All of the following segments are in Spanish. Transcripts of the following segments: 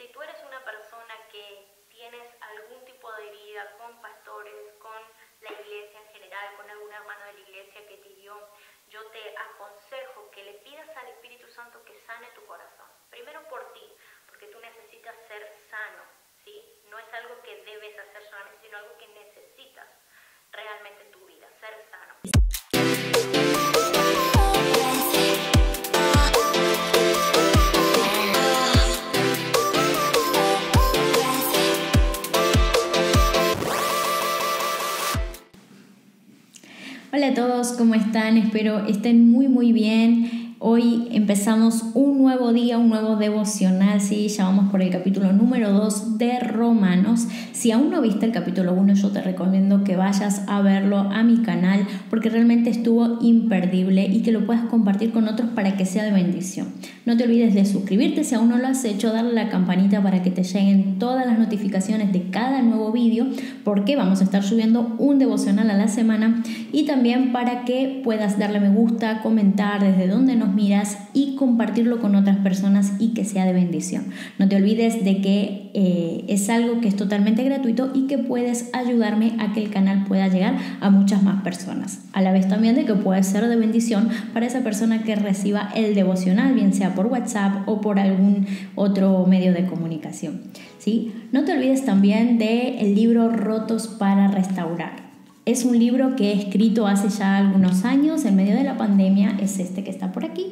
Si tú eres una persona que tienes algún tipo de herida con pastores, con la iglesia en general, con algún hermano de la iglesia que te hirió, yo te aconsejo que le pidas al Espíritu Santo que sane tu corazón. Primero por ti, porque tú necesitas ser sano, ¿sí? No es algo que debes hacer solamente, sino algo que necesitas realmente en tu vida, ser sano. Hola a todos, ¿cómo están? Espero estén muy bien. Hoy empezamos un nuevo día, un nuevo devocional, ¿sí? Ya vamos por el capítulo número 2 de Romanos. Si aún no viste el capítulo 1, yo te recomiendo que vayas a verlo a mi canal porque realmente estuvo imperdible y que lo puedas compartir con otros para que sea de bendición. No te olvides de suscribirte si aún no lo has hecho, darle a la campanita para que te lleguen todas las notificaciones de cada nuevo vídeo, porque vamos a estar subiendo un devocional a la semana, y también para que puedas darle me gusta, comentar desde dónde nos miras y compartirlo con otras personas y que sea de bendición. No te olvides de que es algo que es totalmente gratuito y que puedes ayudarme a que el canal pueda llegar a muchas más personas. A la vez también de que puede ser de bendición para esa persona que reciba el devocional, bien sea por WhatsApp o por algún otro medio de comunicación, ¿sí? No te olvides también del libro Rotos para Restaurar. Es un libro que he escrito hace ya algunos años, en medio de la pandemia, es este que está por aquí.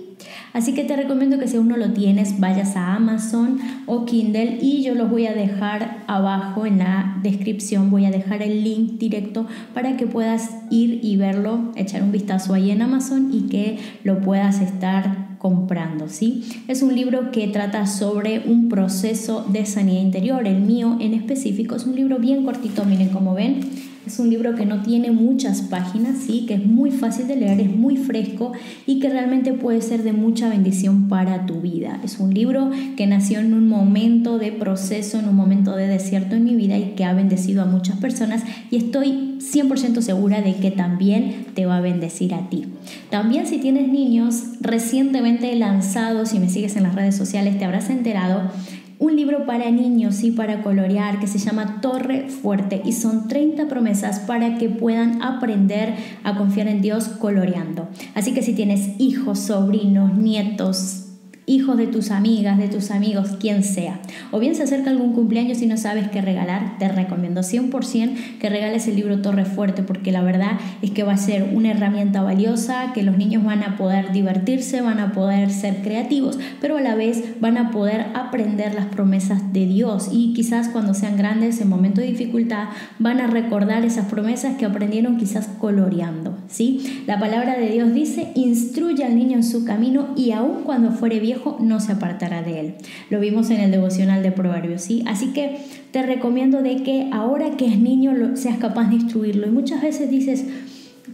Así que te recomiendo que si aún no lo tienes, vayas a Amazon o Kindle, y yo los voy a dejar abajo en la descripción, voy a dejar el link directo para que puedas ir y verlo, echar un vistazo ahí en Amazon y que lo puedas estar comprando, ¿sí? Es un libro que trata sobre un proceso de sanidad interior. El mío en específico es un libro bien cortito, miren cómo ven. Es un libro que no tiene muchas páginas, ¿sí? Que es muy fácil de leer, es muy fresco y que realmente puede ser de mucha bendición para tu vida. Es un libro que nació en un momento de proceso, en un momento de desierto en mi vida, y que ha bendecido a muchas personas, y estoy 100% segura de que también te va a bendecir a ti. También, si tienes niños, recientemente he lanzado, si me sigues en las redes sociales te habrás enterado, un libro para niños, sí, para colorear, que se llama Torre Fuerte, y son 30 promesas para que puedan aprender a confiar en Dios coloreando. Así que si tienes hijos, sobrinos, nietos, hijos de tus amigas, de tus amigos, quien sea, o bien se acerca algún cumpleaños y no sabes qué regalar, te recomiendo 100% que regales el libro Torre Fuerte, porque la verdad es que va a ser una herramienta valiosa, que los niños van a poder divertirse, van a poder ser creativos, pero a la vez van a poder aprender las promesas de Dios, y quizás cuando sean grandes, en momentos de dificultad, van a recordar esas promesas que aprendieron quizás coloreando, ¿sí? La palabra de Dios dice: instruye al niño en su camino, y aun cuando fuere viejo no se apartará de él. Lo vimos en el devocional de Proverbios, ¿sí? Así que te recomiendo de que ahora que es niño seas capaz de instruirlo. Y muchas veces dices: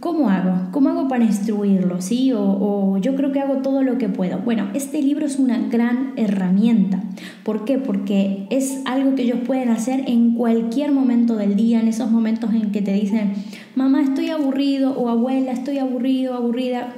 ¿cómo hago? ¿Cómo hago para instruirlo? ¿Sí? O yo creo que hago todo lo que puedo. Bueno, este libro es una gran herramienta. ¿Por qué? Porque es algo que ellos pueden hacer en cualquier momento del día, en esos momentos en que te dicen: mamá, estoy aburrido, o abuela, estoy aburrido, aburrida.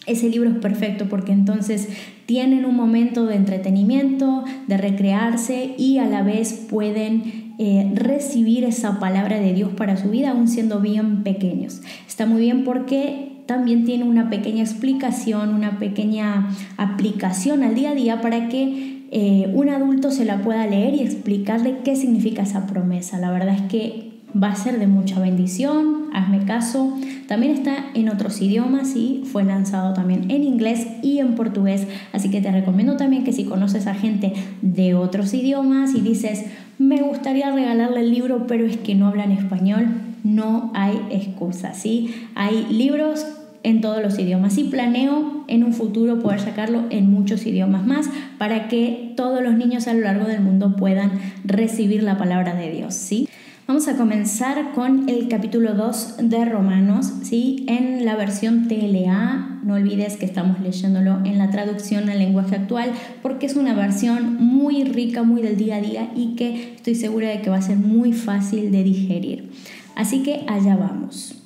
Ese libro es perfecto, porque entonces tienen un momento de entretenimiento, de recrearse, y a la vez pueden recibir esa palabra de Dios para su vida, aún siendo bien pequeños. Está muy bien porque también tiene una pequeña explicación, una pequeña aplicación al día a día para que un adulto se la pueda leer y explicarle qué significa esa promesa. La verdad es que va a ser de mucha bendición, hazme caso. También está en otros idiomas y fue lanzado también en inglés y en portugués, así que te recomiendo también que si conoces a gente de otros idiomas y dices: me gustaría regalarle el libro, pero es que no hablan español, no hay excusa, ¿sí? Hay libros en todos los idiomas, y planeo en un futuro poder sacarlo en muchos idiomas más para que todos los niños a lo largo del mundo puedan recibir la palabra de Dios, ¿sí? Vamos a comenzar con el capítulo 2 de Romanos, ¿sí? En la versión TLA. No olvides que estamos leyéndolo en la traducción al lenguaje actual, porque es una versión muy rica, muy del día a día, y que estoy segura de que va a ser muy fácil de digerir. Así que allá vamos.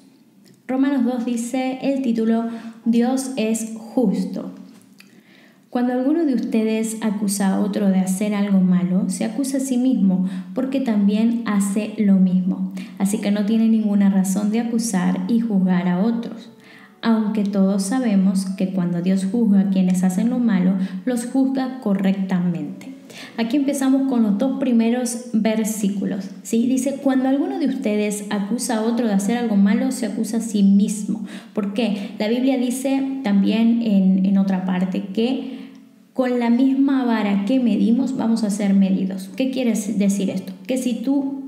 Romanos 2 dice el título: Dios es justo. Cuando alguno de ustedes acusa a otro de hacer algo malo, se acusa a sí mismo porque también hace lo mismo. Así que no tiene ninguna razón de acusar y juzgar a otros. Aunque todos sabemos que cuando Dios juzga a quienes hacen lo malo, los juzga correctamente. Aquí empezamos con los 2 primeros versículos, ¿sí? Dice, cuando alguno de ustedes acusa a otro de hacer algo malo, se acusa a sí mismo. ¿Por qué? La Biblia dice también en otra parte que con la misma vara que medimos vamos a ser medidos. ¿Qué quiere decir esto? Que si tú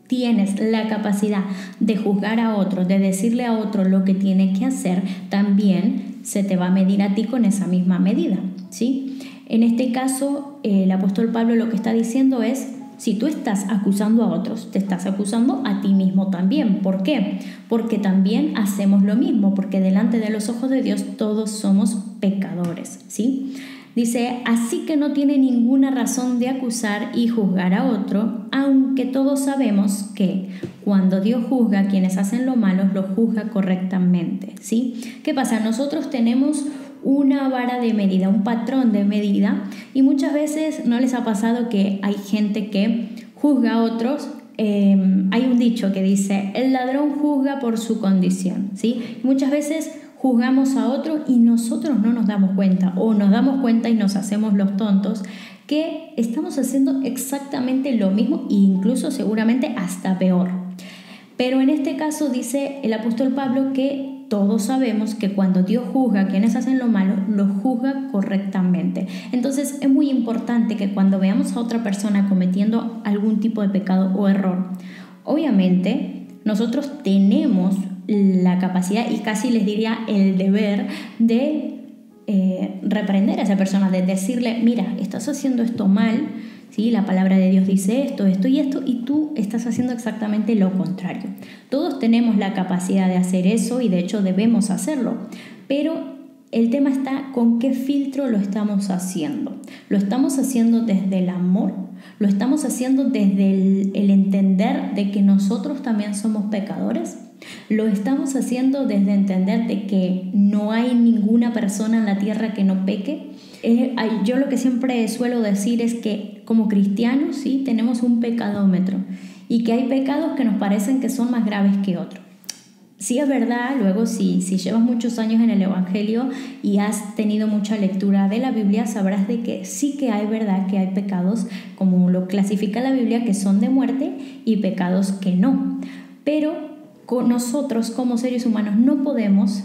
tienes la capacidad de juzgar a otro, de decirle a otro lo que tiene que hacer, también se te va a medir a ti con esa misma medida, ¿sí? En este caso, el apóstol Pablo lo que está diciendo es, si tú estás acusando a otros, te estás acusando a ti mismo también. ¿Por qué? Porque también hacemos lo mismo, porque delante de los ojos de Dios todos somos pecadores, ¿sí? Dice, así que no tiene ninguna razón de acusar y juzgar a otro, aunque todos sabemos que cuando Dios juzga a quienes hacen lo malo, lo juzga correctamente, ¿sí? ¿Qué pasa? Nosotros tenemos una vara de medida, un patrón de medida, y muchas veces no les ha pasado que hay gente que juzga a otros. Hay un dicho que dice, el ladrón juzga por su condición, ¿sí? Muchas veces juzgamos a otros y nosotros no nos damos cuenta, o nos damos cuenta y nos hacemos los tontos, que estamos haciendo exactamente lo mismo e incluso seguramente hasta peor. Pero en este caso dice el apóstol Pablo que todos sabemos que cuando Dios juzga a quienes hacen lo malo, lo juzga correctamente. Entonces es muy importante que cuando veamos a otra persona cometiendo algún tipo de pecado o error, obviamente nosotros tenemos la capacidad y casi les diría el deber de reprender a esa persona, de decirle, mira, estás haciendo esto mal, ¿sí? La palabra de Dios dice esto y esto, y tú estás haciendo exactamente lo contrario. Todos tenemos la capacidad de hacer eso y de hecho debemos hacerlo, pero el tema está con qué filtro lo estamos haciendo. ¿Lo estamos haciendo desde el amor? ¿Lo estamos haciendo desde el entender de que nosotros también somos pecadores? ¿Lo estamos haciendo desde entender de que no hay ninguna persona en la tierra que no peque? Yo lo que siempre suelo decir es que como cristianos, ¿sí?, tenemos un pecadómetro y que hay pecados que nos parecen que son más graves que otros. Sí, es verdad, luego si llevas muchos años en el Evangelio y has tenido mucha lectura de la Biblia, sabrás de que sí que hay verdad que hay pecados, como lo clasifica la Biblia, que son de muerte y pecados que no. Pero nosotros como seres humanos no podemos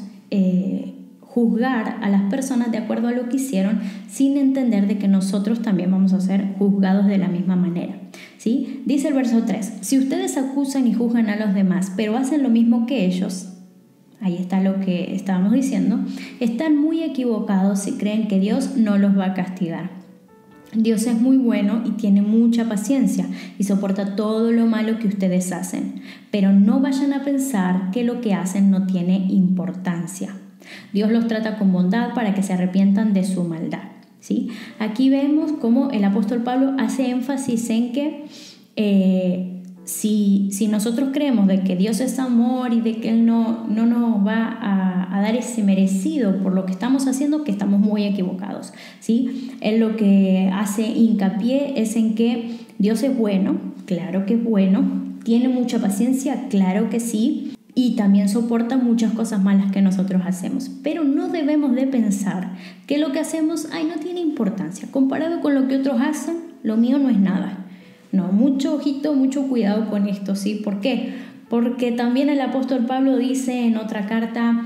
juzgar a las personas de acuerdo a lo que hicieron sin entender de que nosotros también vamos a ser juzgados de la misma manera, ¿sí? Dice el verso 3, si ustedes acusan y juzgan a los demás, pero hacen lo mismo que ellos, ahí está lo que estábamos diciendo, están muy equivocados si creen que Dios no los va a castigar. Dios es muy bueno y tiene mucha paciencia y soporta todo lo malo que ustedes hacen, pero no vayan a pensar que lo que hacen no tiene importancia. Dios los trata con bondad para que se arrepientan de su maldad, ¿sí? Aquí vemos cómo el apóstol Pablo hace énfasis en que si nosotros creemos de que Dios es amor y de que Él no nos va a dar ese merecido por lo que estamos haciendo, que estamos muy equivocados, ¿sí? Él lo que hace hincapié es en que Dios es bueno, claro que es bueno, tiene mucha paciencia, claro que sí, y también soporta muchas cosas malas que nosotros hacemos, pero no debemos de pensar que lo que hacemos no tiene importancia. Comparado con lo que otros hacen, lo mío no es nada. No, mucho ojito, mucho cuidado con esto, ¿sí? ¿Por qué? Porque también el apóstol Pablo dice en otra carta,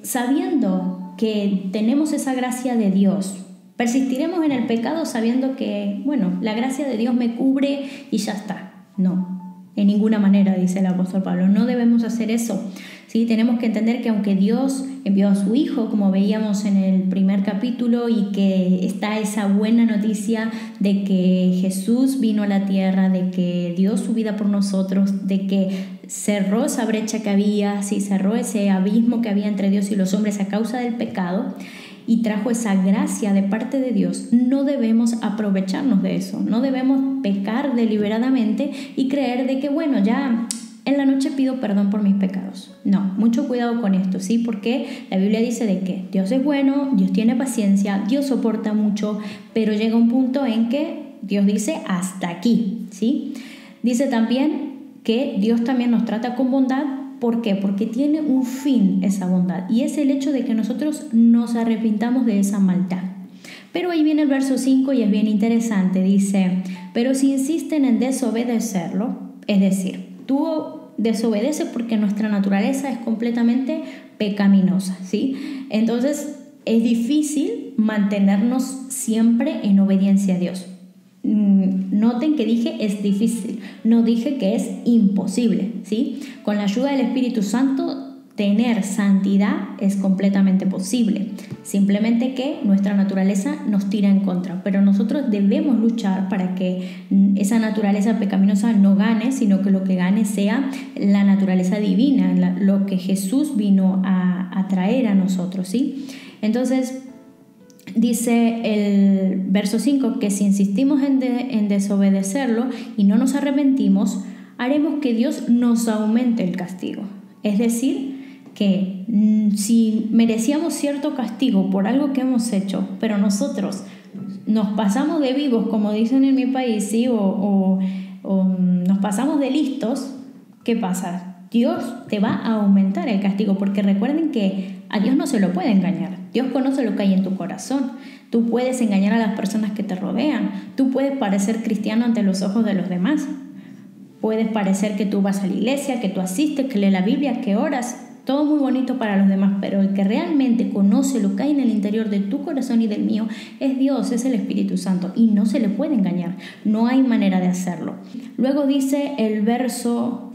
sabiendo que tenemos esa gracia de Dios, persistiremos en el pecado sabiendo que, la gracia de Dios me cubre y ya está. No. En ninguna manera, dice el apóstol Pablo, no debemos hacer eso, ¿sí? Tenemos que entender que aunque Dios envió a su Hijo, como veíamos en el primer capítulo, y que está esa buena noticia de que Jesús vino a la tierra, de que dio su vida por nosotros, de que cerró esa brecha que había, ¿sí? Cerró ese abismo que había entre Dios y los hombres a causa del pecado, y trajo esa gracia de parte de Dios, no debemos aprovecharnos de eso, no debemos pecar deliberadamente y creer de que ya en la noche pido perdón por mis pecados. No, mucho cuidado con esto, ¿sí? Porque la Biblia dice de que Dios es bueno, Dios tiene paciencia, Dios soporta mucho, pero llega un punto en que Dios dice hasta aquí, ¿sí? Dice también que Dios también nos trata con bondad. ¿Por qué? Porque tiene un fin esa bondad, y es el hecho de que nosotros nos arrepintamos de esa maldad. Pero ahí viene el verso 5 y es bien interesante. Dice, pero si insisten en desobedecerlo, es decir, tú desobedeces porque nuestra naturaleza es completamente pecaminosa, ¿sí? Entonces es difícil mantenernos siempre en obediencia a Dios. Noten que dije es difícil, no dije que es imposible, ¿sí? Con la ayuda del Espíritu Santo, tener santidad es completamente posible. Simplemente que nuestra naturaleza nos tira en contra, pero nosotros debemos luchar para que esa naturaleza pecaminosa no gane, sino que lo que gane sea la naturaleza divina, lo que Jesús vino a traer a nosotros, ¿sí? Entonces, dice el verso 5 que si insistimos en desobedecerlo y no nos arrepentimos, haremos que Dios nos aumente el castigo. Es decir, que si merecíamos cierto castigo por algo que hemos hecho, pero nosotros nos pasamos de vivos, como dicen en mi país, ¿sí? o nos pasamos de listos, ¿qué pasa? Dios te va a aumentar el castigo, porque recuerden que a Dios no se lo puede engañar. Dios conoce lo que hay en tu corazón. Tú puedes engañar a las personas que te rodean. Tú puedes parecer cristiano ante los ojos de los demás. Puedes parecer que tú vas a la iglesia, que tú asistes, que lees la Biblia, que oras. Todo muy bonito para los demás, pero el que realmente conoce lo que hay en el interior de tu corazón y del mío es Dios, es el Espíritu Santo, y no se le puede engañar. No hay manera de hacerlo. Luego dice el verso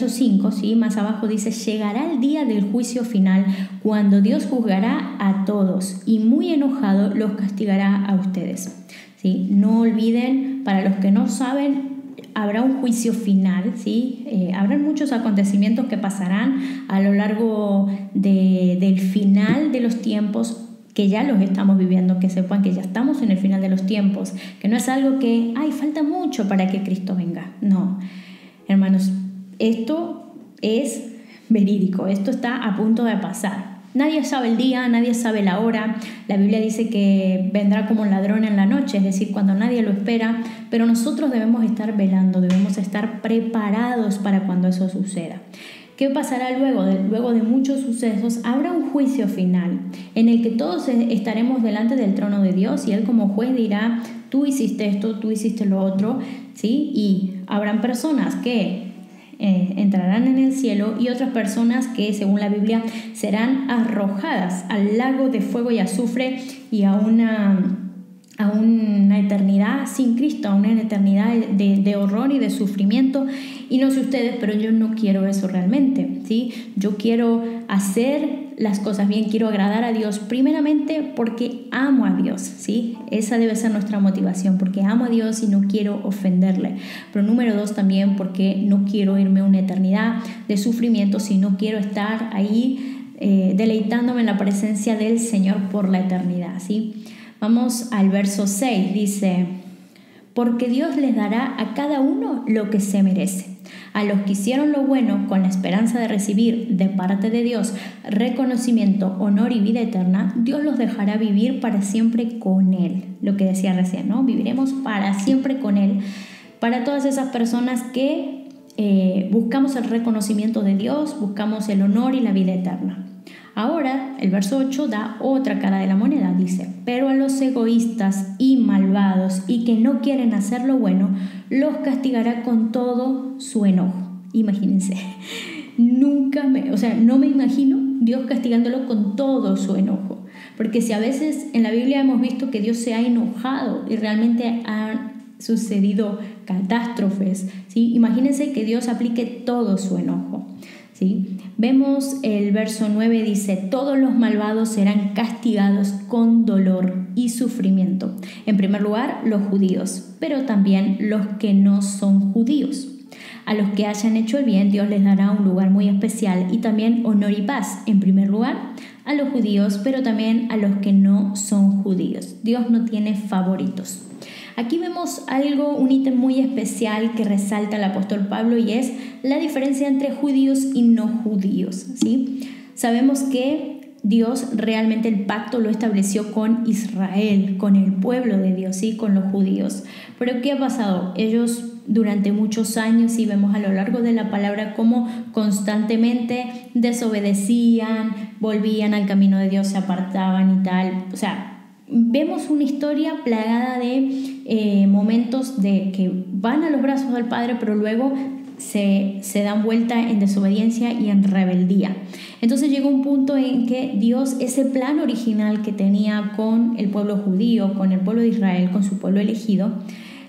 5, ¿sí? Más abajo dice, llegará el día del juicio final, cuando Dios juzgará a todos y muy enojado los castigará a ustedes, ¿sí? No olviden, para los que no saben, habrá un juicio final, ¿sí? Habrán muchos acontecimientos que pasarán a lo largo del final de los tiempos, que ya los estamos viviendo, que sepan que ya estamos en el final de los tiempos, que no es algo que, falta mucho para que Cristo venga. No, hermanos, esto es verídico, esto está a punto de pasar. Nadie sabe el día, nadie sabe la hora. La Biblia dice que vendrá como un ladrón en la noche, es decir, cuando nadie lo espera, pero nosotros debemos estar velando, debemos estar preparados para cuando eso suceda. ¿Qué pasará luego? Luego de muchos sucesos, habrá un juicio final en el que todos estaremos delante del trono de Dios y Él como juez dirá, tú hiciste esto, tú hiciste lo otro, ¿sí? Y habrán personas que entrarán en el cielo y otras personas que, según la Biblia, serán arrojadas al lago de fuego y azufre y a una eternidad sin Cristo, a una eternidad de horror y de sufrimiento. Y no sé ustedes, pero yo no quiero eso realmente, ¿sí? Yo quiero hacer las cosas bien, quiero agradar a Dios primeramente porque amo a Dios, ¿sí? Esa debe ser nuestra motivación, porque amo a Dios y no quiero ofenderle. Pero número 2 también porque no quiero irme a una eternidad de sufrimiento, sino quiero estar ahí deleitándome en la presencia del Señor por la eternidad, ¿sí? Vamos al verso 6, dice, porque Dios les dará a cada uno lo que se merece. A los que hicieron lo bueno con la esperanza de recibir de parte de Dios reconocimiento, honor y vida eterna, Dios los dejará vivir para siempre con Él. Lo que decía recién, ¿no? Viviremos para siempre con Él. Para todas esas personas que buscamos el reconocimiento de Dios, buscamos el honor y la vida eterna. Ahora, el verso 8 da otra cara de la moneda, dice, pero a los egoístas y malvados y que no quieren hacer lo bueno, los castigará con todo su enojo. Imagínense, no me imagino Dios castigándolo con todo su enojo, porque si a veces en la Biblia hemos visto que Dios se ha enojado y realmente han sucedido catástrofes, ¿sí? Imagínense que Dios aplique todo su enojo, ¿sí? Vemos el verso 9, dice, todos los malvados serán castigados con dolor y sufrimiento. En primer lugar, los judíos, pero también los que no son judíos. A los que hayan hecho el bien, Dios les dará un lugar muy especial y también honor y paz. En primer lugar, a los judíos, pero también a los que no son judíos. Dios no tiene favoritos. Aquí vemos algo, un ítem muy especial que resalta el apóstol Pablo, y es la diferencia entre judíos y no judíos, ¿sí? Sabemos que Dios realmente el pacto lo estableció con Israel, con el pueblo de Dios, ¿sí? Con los judíos. Pero ¿qué ha pasado? Ellos durante muchos años, y vemos a lo largo de la palabra cómo constantemente desobedecían, volvían al camino de Dios, se apartaban y tal. O sea, vemos una historia plagada de momentos de que van a los brazos del Padre, pero luego se dan vuelta en desobediencia y en rebeldía. Entonces llegó un punto en que Dios, ese plan original que tenía con el pueblo judío, con el pueblo de Israel, con su pueblo elegido,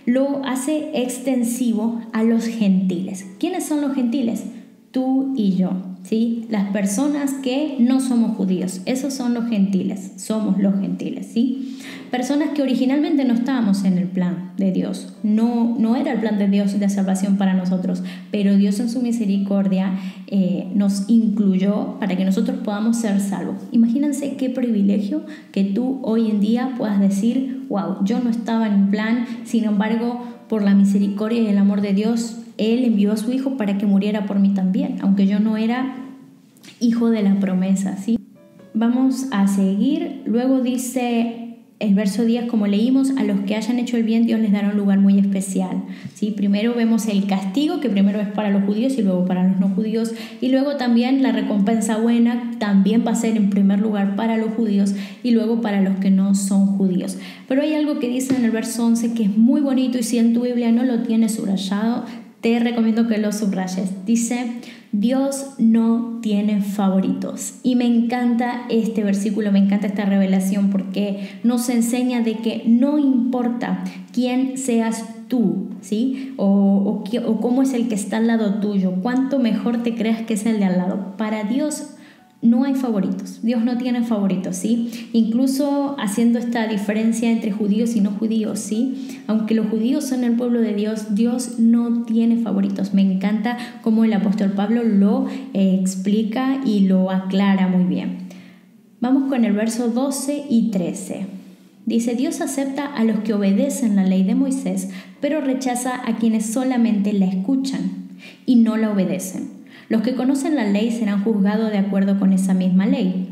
lo hace extensivo a los gentiles. ¿Quiénes son los gentiles? Tú y yo, ¿sí? Las personas que no somos judíos, esos son los gentiles, somos los gentiles, ¿sí? Personas que originalmente no estábamos en el plan de Dios, no era el plan de Dios de salvación para nosotros, pero Dios en su misericordia nos incluyó para que nosotros podamos ser salvos. Imagínense qué privilegio que tú hoy en día puedas decir, wow, yo no estaba en el plan, sin embargo, por la misericordia y el amor de Dios, Él envió a su Hijo para que muriera por mí también, aunque yo no era hijo de la promesa, ¿sí? Vamos a seguir. Luego dice el verso 10, como leímos, a los que hayan hecho el bien Dios les dará un lugar muy especial, ¿sí? Primero vemos el castigo, que primero es para los judíos y luego para los no judíos, y luego también la recompensa buena también va a ser en primer lugar para los judíos y luego para los que no son judíos. Pero hay algo que dice en el verso 11 que es muy bonito, y si en tu Biblia no lo tienes subrayado, te recomiendo que lo subrayes. Dice: Dios no tiene favoritos. Y me encanta este versículo, me encanta esta revelación, porque nos enseña de que no importa quién seas tú, ¿sí? O cómo es el que está al lado tuyo, cuánto mejor te creas que es el de al lado. Para Dios no hay favoritos, Dios no tiene favoritos, ¿sí? Incluso haciendo esta diferencia entre judíos y no judíos, ¿sí? Aunque los judíos son el pueblo de Dios, Dios no tiene favoritos. Me encanta cómo el apóstol Pablo lo explica y lo aclara muy bien. Vamos con el verso 12 y 13. Dice: Dios acepta a los que obedecen la ley de Moisés, pero rechaza a quienes solamente la escuchan y no la obedecen. Los que conocen la ley serán juzgados de acuerdo con esa misma ley.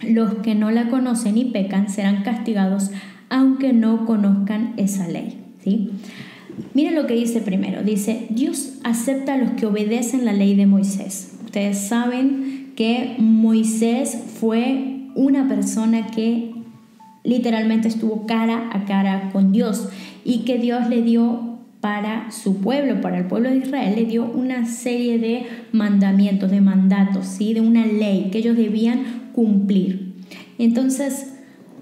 Los que no la conocen y pecan serán castigados aunque no conozcan esa ley, ¿sí? Miren lo que dice primero. Dice: Dios acepta a los que obedecen la ley de Moisés. Ustedes saben que Moisés fue una persona que literalmente estuvo cara a cara con Dios, y que Dios le dio para su pueblo, para el pueblo de Israel, le dio una serie de mandamientos, de mandatos, ¿sí? De una ley que ellos debían cumplir. Entonces,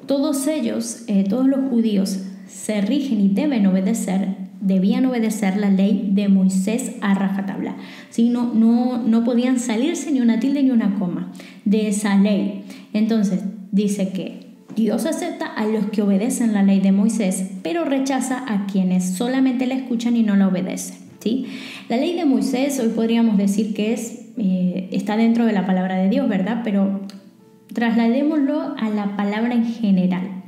todos ellos, todos los judíos, se rigen y debían obedecer la ley de Moisés a rajatabla, ¿sí? No podían salirse ni una tilde ni una coma de esa ley. Entonces, dice que Dios acepta a los que obedecen la ley de Moisés, pero rechaza a quienes solamente la escuchan y no la obedecen, ¿sí? La ley de Moisés hoy podríamos decir que está dentro de la palabra de Dios, ¿verdad? Pero trasladémoslo a la palabra en general.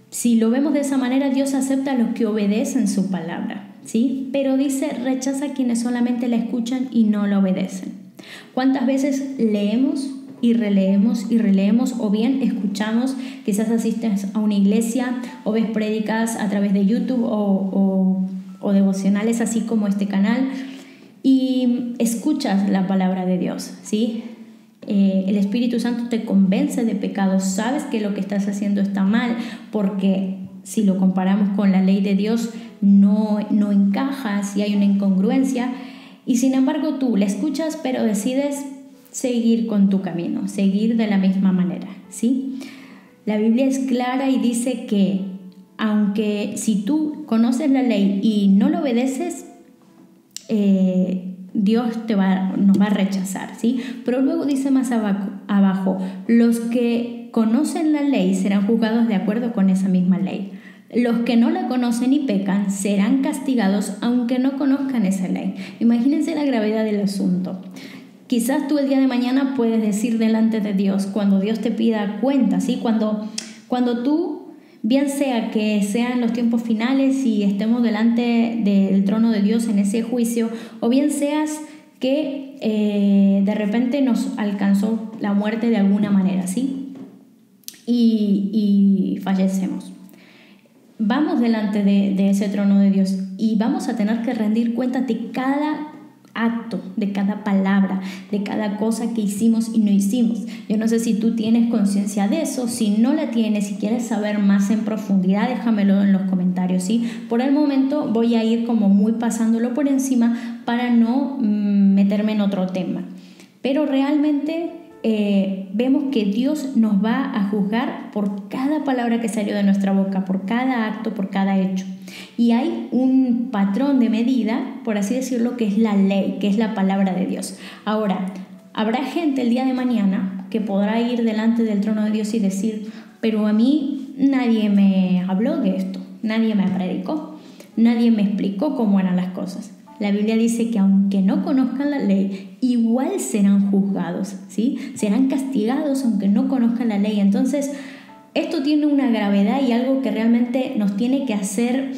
Si lo vemos de esa manera, Dios acepta a los que obedecen su palabra, ¿sí? Pero dice, rechaza a quienes solamente la escuchan y no la obedecen. ¿Cuántas veces leemos y releemos, o bien escuchamos, quizás asistes a una iglesia o ves prédicas a través de YouTube o devocionales así como este canal, y escuchas la palabra de Dios, ¿sí? El Espíritu Santo te convence de pecado, sabes que lo que estás haciendo está mal, porque si lo comparamos con la ley de Dios no encaja, si hay una incongruencia, y sin embargo tú la escuchas pero decides seguir con tu camino, seguir de la misma manera, ¿sí? La Biblia es clara y dice que aunque si tú conoces la ley y no lo obedeces, Dios nos va a rechazar, ¿sí? Pero luego dice más abajo, los que conocen la ley serán juzgados de acuerdo con esa misma ley. Los que no la conocen y pecan serán castigados aunque no conozcan esa ley. Imagínense la gravedad del asunto. Quizás tú el día de mañana puedes decir delante de Dios, cuando Dios te pida cuenta, ¿sí? Cuando tú bien sea que sean los tiempos finales y estemos delante del trono de Dios en ese juicio, o bien seas que de repente nos alcanzó la muerte de alguna manera, ¿sí? Y fallecemos. Vamos delante de ese trono de Dios y vamos a tener que rendir cuenta de cada acto, de cada palabra, de cada cosa que hicimos y no hicimos. Yo no sé si tú tienes conciencia de eso. Si no la tienes, si quieres saber más en profundidad, déjamelo en los comentarios, ¿sí? Por el momento voy a ir como muy pasándolo por encima para no meterme en otro tema. Pero realmente vemos que Dios nos va a juzgar por cada palabra que salió de nuestra boca, por cada acto, por cada hecho. Y hay un patrón de medida, por así decirlo, que es la ley, que es la palabra de Dios. Ahora, habrá gente el día de mañana que podrá ir delante del trono de Dios y decir: pero a mí nadie me habló de esto, nadie me predicó, nadie me explicó cómo eran las cosas. La Biblia dice que aunque no conozcan la ley, igual serán juzgados, ¿sí? Serán castigados aunque no conozcan la ley. Entonces, esto tiene una gravedad y algo que realmente nos tiene que hacer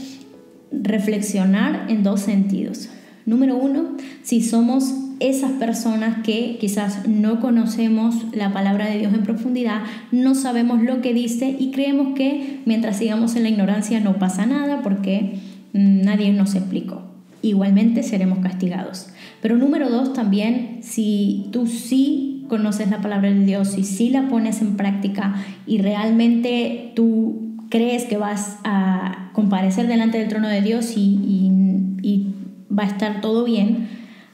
reflexionar en dos sentidos. Número uno, si somos esas personas que quizás no conocemos la palabra de Dios en profundidad, no sabemos lo que dice y creemos que mientras sigamos en la ignorancia no pasa nada porque nadie nos explicó. Igualmente seremos castigados. Pero número dos, también, si tú sí conoces la palabra de Dios, si sí la pones en práctica y realmente tú crees que vas a comparecer delante del trono de Dios y va a estar todo bien,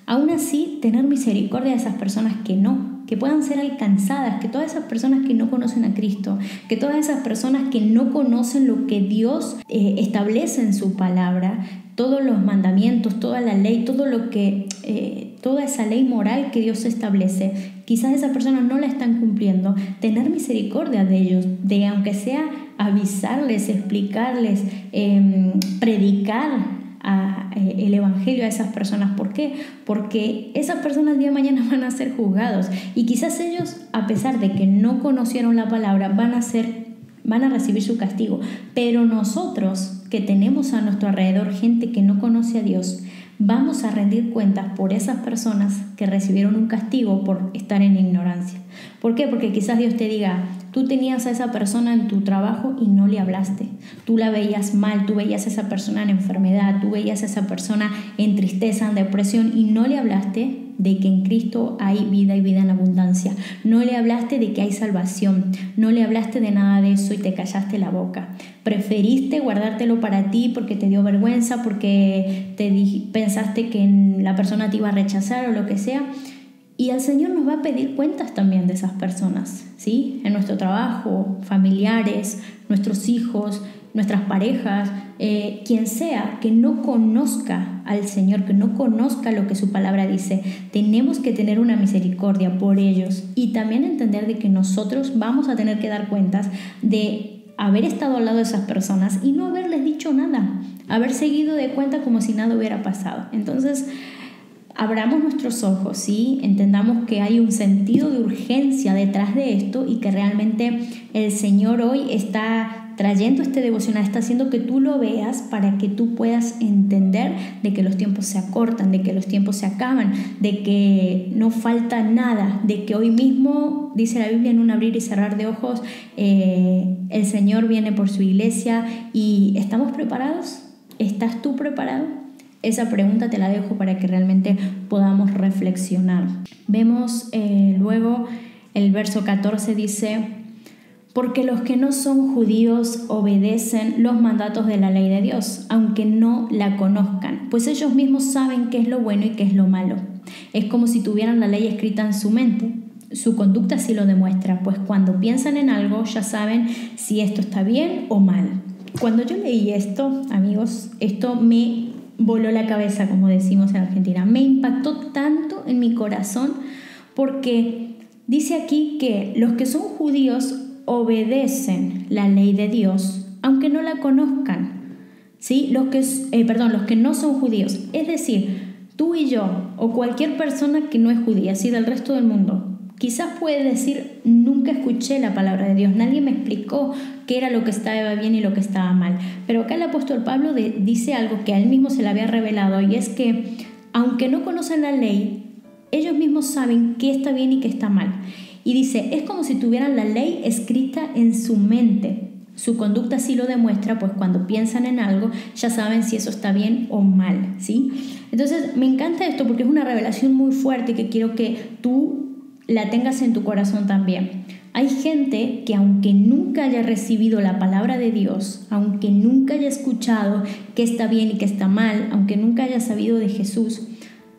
aún así tener misericordia de esas personas que puedan ser alcanzadas, que todas esas personas que no conocen a Cristo, que todas esas personas que no conocen lo que Dios establece en su palabra, todos los mandamientos, toda la ley, toda esa ley moral que Dios establece, quizás esas personas no la están cumpliendo. Tener misericordia de ellos, de aunque sea avisarles, explicarles, predicar el evangelio a esas personas. ¿Por qué? Porque esas personas el día de mañana van a ser juzgados y quizás ellos, a pesar de que no conocieron la palabra, van a recibir su castigo. Pero nosotros, que tenemos a nuestro alrededor gente que no conoce a Dios, vamos a rendir cuentas por esas personas que recibieron un castigo por estar en ignorancia. ¿Por qué? Porque quizás Dios te diga: tú tenías a esa persona en tu trabajo y no le hablaste. Tú la veías mal, tú veías a esa persona en enfermedad, tú veías a esa persona en tristeza, en depresión y no le hablaste de que en Cristo hay vida y vida en abundancia. No le hablaste de que hay salvación. No le hablaste de nada de eso y te callaste la boca. Preferiste guardártelo para ti porque te dio vergüenza, porque pensaste que la persona te iba a rechazar o lo que sea. Y el Señor nos va a pedir cuentas también de esas personas, ¿sí? En nuestro trabajo, familiares, nuestros hijos, nuestras parejas, quien sea que no conozca al Señor, que no conozca lo que su palabra dice. Tenemos que tener una misericordia por ellos y también entender de que nosotros vamos a tener que dar cuentas de haber estado al lado de esas personas y no haberles dicho nada, haber seguido de cuenta como si nada hubiera pasado. Entonces, abramos nuestros ojos, ¿sí? Entendamos que hay un sentido de urgencia detrás de esto y que realmente el Señor hoy está trayendo este devocional, está haciendo que tú lo veas para que tú puedas entender de que los tiempos se acortan, de que los tiempos se acaban, de que no falta nada, de que hoy mismo, dice la Biblia, en un abrir y cerrar de ojos, el Señor viene por su iglesia. ¿Y estamos preparados? ¿Estás tú preparado? Esa pregunta te la dejo para que realmente podamos reflexionar. Vemos luego el verso 14 dice: porque los que no son judíos obedecen los mandatos de la ley de Dios, aunque no la conozcan, pues ellos mismos saben qué es lo bueno y qué es lo malo. Es como si tuvieran la ley escrita en su mente. Su conducta sí lo demuestra, pues cuando piensan en algo ya saben si esto está bien o mal. Cuando yo leí esto, amigos, esto me voló la cabeza, como decimos en Argentina. Me impactó tanto en mi corazón porque dice aquí que los que son judíos obedecen la ley de Dios aunque no la conozcan, ¿sí? Los que no son judíos, es decir, tú y yo o cualquier persona que no es judía, ¿sí? Del resto del mundo, quizás puede decir: nunca nunca escuché la palabra de Dios, nadie me explicó qué era lo que estaba bien y lo que estaba mal. Pero acá el apóstol Pablo dice algo que a él mismo se le había revelado, y es que aunque no conocen la ley, ellos mismos saben qué está bien y qué está mal. Y dice, es como si tuvieran la ley escrita en su mente. Su conducta sí lo demuestra, pues cuando piensan en algo ya saben si eso está bien o mal, ¿sí? Entonces me encanta esto porque es una revelación muy fuerte que quiero que tú la tengas en tu corazón también. Hay gente que aunque nunca haya recibido la palabra de Dios, aunque nunca haya escuchado qué está bien y qué está mal, aunque nunca haya sabido de Jesús,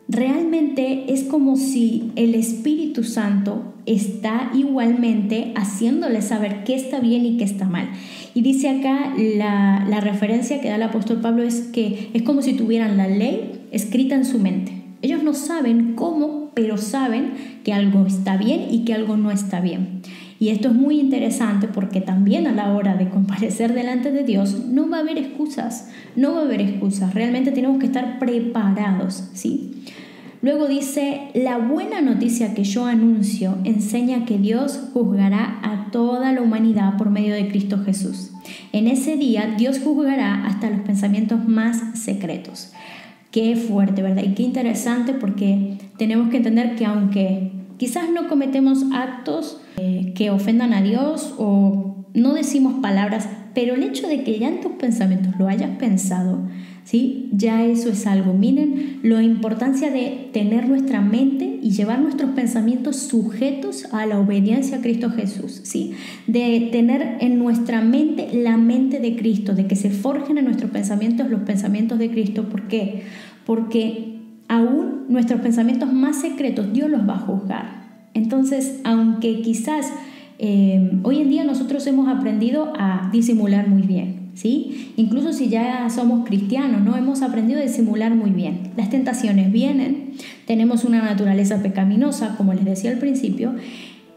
realmente es como si el Espíritu Santo está igualmente haciéndole saber qué está bien y qué está mal. Y dice acá, la referencia que da el apóstol Pablo es que es como si tuvieran la ley escrita en su mente. Ellos no saben cómo, pero saben que algo está bien y que algo no está bien. Y esto es muy interesante porque también a la hora de comparecer delante de Dios no va a haber excusas, realmente tenemos que estar preparados, ¿sí? Luego dice, la buena noticia que yo anuncio enseña que Dios juzgará a toda la humanidad por medio de Cristo Jesús. En ese día Dios juzgará hasta los pensamientos más secretos. Qué fuerte, ¿verdad? Y qué interesante porque tenemos que entender que aunque quizás no cometemos actos que ofendan a Dios o no decimos palabras, pero el hecho de que ya en tus pensamientos lo hayas pensado, ¿sí? Ya eso es algo. Miren la importancia de tener nuestra mente y llevar nuestros pensamientos sujetos a la obediencia a Cristo Jesús, ¿sí? De tener en nuestra mente la mente de Cristo, de que se forjen en nuestros pensamientos los pensamientos de Cristo. ¿Por qué? Porque aún nuestros pensamientos más secretos Dios los va a juzgar. Entonces, aunque quizás hoy en día nosotros hemos aprendido a disimular muy bien, ¿sí? Incluso si ya somos cristianos, ¿no? Hemos aprendido a disimular muy bien. Las tentaciones vienen, tenemos una naturaleza pecaminosa, como les decía al principio,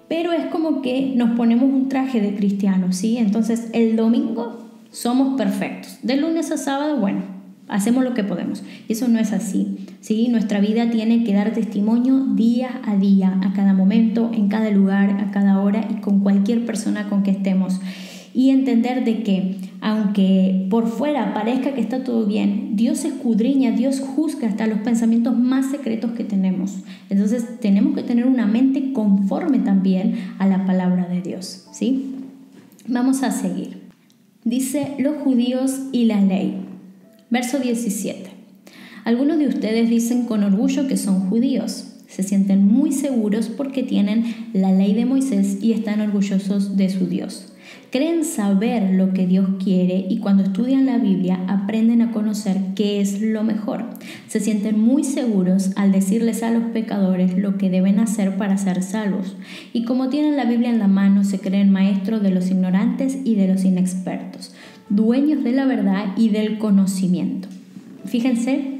pero es como que nos ponemos un traje de cristiano, ¿sí? Entonces el domingo somos perfectos, de lunes a sábado, bueno, hacemos lo que podemos. Y eso no es así, ¿sí? Nuestra vida tiene que dar testimonio día a día, a cada momento, en cada lugar, a cada hora y con cualquier persona con que estemos. Y entender de que aunque por fuera parezca que está todo bien, Dios escudriña, Dios juzga hasta los pensamientos más secretos que tenemos. Entonces tenemos que tener una mente conforme también a la palabra de Dios, ¿sí? Vamos a seguir. Dice los judíos y la ley. Verso 17. Algunos de ustedes dicen con orgullo que son judíos. Se sienten muy seguros porque tienen la ley de Moisés y están orgullosos de su Dios. Creen saber lo que Dios quiere y cuando estudian la Biblia aprenden a conocer qué es lo mejor. Se sienten muy seguros al decirles a los pecadores lo que deben hacer para ser salvos. Y como tienen la Biblia en la mano, se creen maestros de los ignorantes y de los inexpertos, dueños de la verdad y del conocimiento. Fíjense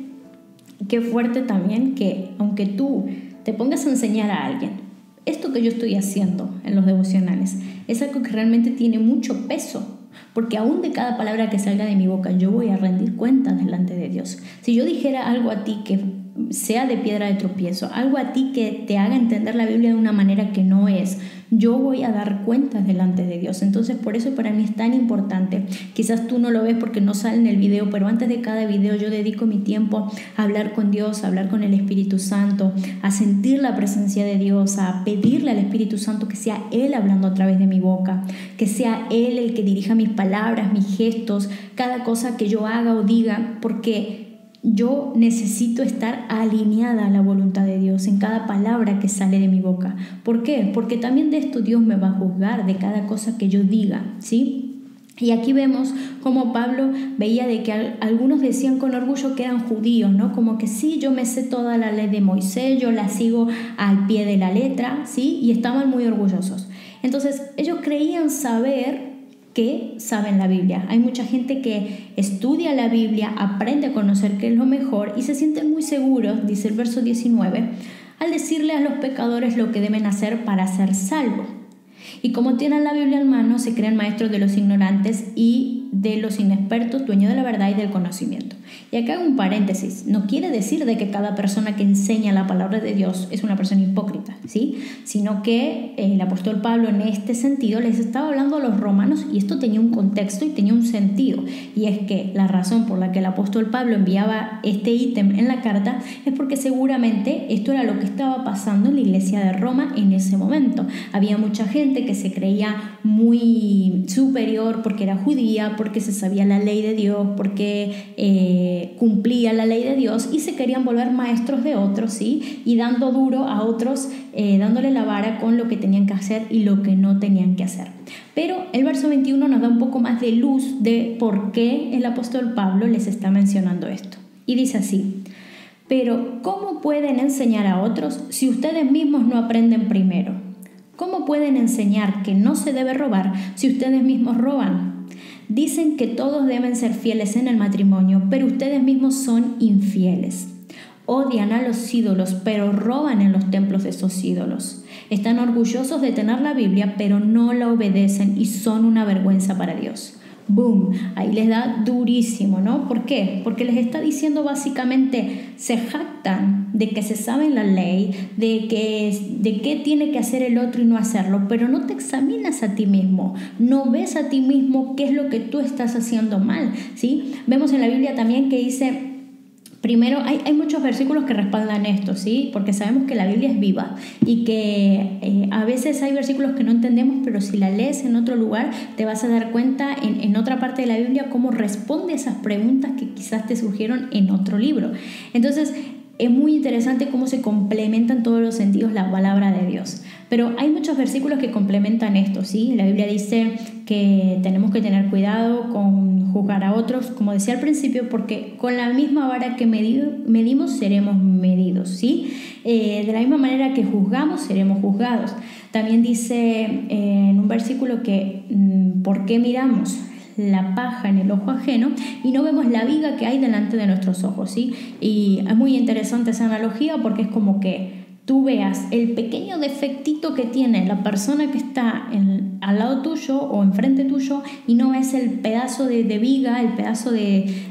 qué fuerte también que aunque tú te pongas a enseñar a alguien, esto que yo estoy haciendo en los devocionales es algo que realmente tiene mucho peso, porque aún de cada palabra que salga de mi boca yo voy a rendir cuentas delante de Dios. Si yo dijera algo a ti que sea de piedra de tropiezo, algo a ti que te haga entender la Biblia de una manera que no es, yo voy a dar cuentas delante de Dios. Entonces por eso para mí es tan importante. Quizás tú no lo ves porque no sale en el video, pero antes de cada video yo dedico mi tiempo a hablar con Dios, a hablar con el Espíritu Santo, a sentir la presencia de Dios, a pedirle al Espíritu Santo que sea Él hablando a través de mi boca, que sea Él el que dirija mis palabras, mis gestos, cada cosa que yo haga o diga, porque yo necesito estar alineada a la voluntad de Dios en cada palabra que sale de mi boca. ¿Por qué? Porque también de esto Dios me va a juzgar, de cada cosa que yo diga, ¿sí? Y aquí vemos cómo Pablo veía de que algunos decían con orgullo que eran judíos, ¿no? Como que sí, yo me sé toda la ley de Moisés, yo la sigo al pie de la letra, ¿sí? Y estaban muy orgullosos. Entonces ellos creían saber que saben la Biblia. Hay mucha gente que estudia la Biblia, aprende a conocer qué es lo mejor y se sienten muy seguros, dice el verso 19, al decirle a los pecadores lo que deben hacer para ser salvos. Y como tienen la Biblia en mano, se creen maestros de los ignorantes y de los inexpertos, dueños de la verdad y del conocimiento. Y acá hago un paréntesis, no quiere decir de que cada persona que enseña la palabra de Dios es una persona hipócrita, ¿sí? Sino que el apóstol Pablo en este sentido les estaba hablando a los romanos y esto tenía un contexto y tenía un sentido. Y es que la razón por la que el apóstol Pablo enviaba este ítem en la carta es porque seguramente esto era lo que estaba pasando en la iglesia de Roma en ese momento. Había mucha gente que se creía muy superior porque era judía, porque se sabía la ley de Dios, porque cumplía la ley de Dios y se querían volver maestros de otros, ¿sí? Y dando duro a otros, dándole la vara con lo que tenían que hacer y lo que no tenían que hacer. Pero el verso 21 nos da un poco más de luz de por qué el apóstol Pablo les está mencionando esto. Y dice así: pero ¿cómo pueden enseñar a otros si ustedes mismos no aprenden primero? ¿Cómo pueden enseñar que no se debe robar si ustedes mismos roban? Dicen que todos deben ser fieles en el matrimonio, pero ustedes mismos son infieles. Odian a los ídolos, pero roban en los templos de esos ídolos. Están orgullosos de tener la Biblia, pero no la obedecen y son una vergüenza para Dios. ¡Boom! Ahí les da durísimo, ¿no? ¿Por qué? Porque les está diciendo básicamente, se jactan de que se saben la ley, de qué tiene que hacer el otro y no hacerlo, pero no te examinas a ti mismo, no ves a ti mismo qué es lo que tú estás haciendo mal, ¿sí? Vemos en la Biblia también que dice... Primero, hay muchos versículos que respaldan esto, ¿sí? Porque sabemos que la Biblia es viva y que a veces hay versículos que no entendemos, pero si la lees en otro lugar te vas a dar cuenta en otra parte de la Biblia cómo responde a esas preguntas que quizás te surgieron en otro libro. Entonces, es muy interesante cómo se complementan todos los sentidos la palabra de Dios. Pero hay muchos versículos que complementan esto, ¿sí? La Biblia dice que tenemos que tener cuidado con juzgar a otros, como decía al principio, porque con la misma vara que medimos seremos medidos, ¿sí? De la misma manera que juzgamos, seremos juzgados. También dice en un versículo que ¿por qué miramos la paja en el ojo ajeno y no vemos la viga que hay delante de nuestros ojos, ¿sí? Y es muy interesante esa analogía porque es como que tú veas el pequeño defectito que tiene la persona que está al lado tuyo o enfrente tuyo y no ves el pedazo de viga, el pedazo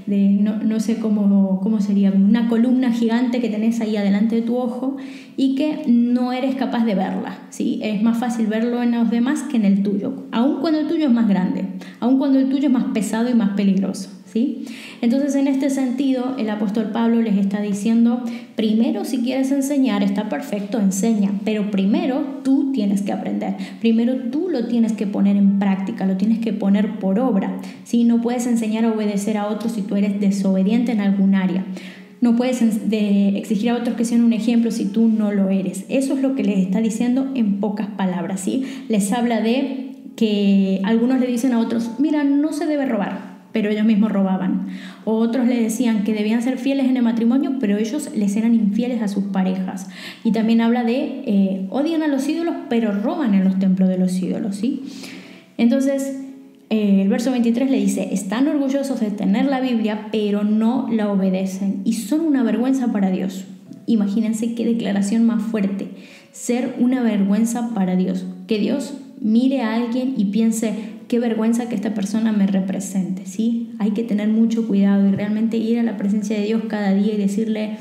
no sé cómo sería, una columna gigante que tenés ahí adelante de tu ojo y que no eres capaz de verla, ¿sí? Es más fácil verlo en los demás que en el tuyo, aun cuando el tuyo es más grande, aun cuando el tuyo es más pesado y más peligroso, ¿sí? Entonces, en este sentido, el apóstol Pablo les está diciendo, primero, si quieres enseñar, está perfecto, enseña, pero primero tú tienes que aprender, primero tú lo tienes que poner en práctica, lo tienes que poner por obra, ¿sí? No puedes enseñar a obedecer a otros si tú eres desobediente en algún área. No puedes exigir a otros que sean un ejemplo si tú no lo eres. Eso es lo que les está diciendo en pocas palabras, ¿sí? Les habla de que algunos le dicen a otros, mira, no se debe robar, pero ellos mismos robaban. O otros le decían que debían ser fieles en el matrimonio, pero ellos les eran infieles a sus parejas. Y también habla de odian a los ídolos, pero roban en los templos de los ídolos, ¿sí? Entonces, el verso 23 le dice, están orgullosos de tener la Biblia, pero no la obedecen y son una vergüenza para Dios. Imagínense qué declaración más fuerte, ser una vergüenza para Dios, que Dios mire a alguien y piense, qué vergüenza que esta persona me represente, ¿sí? Hay que tener mucho cuidado y realmente ir a la presencia de Dios cada día y decirle,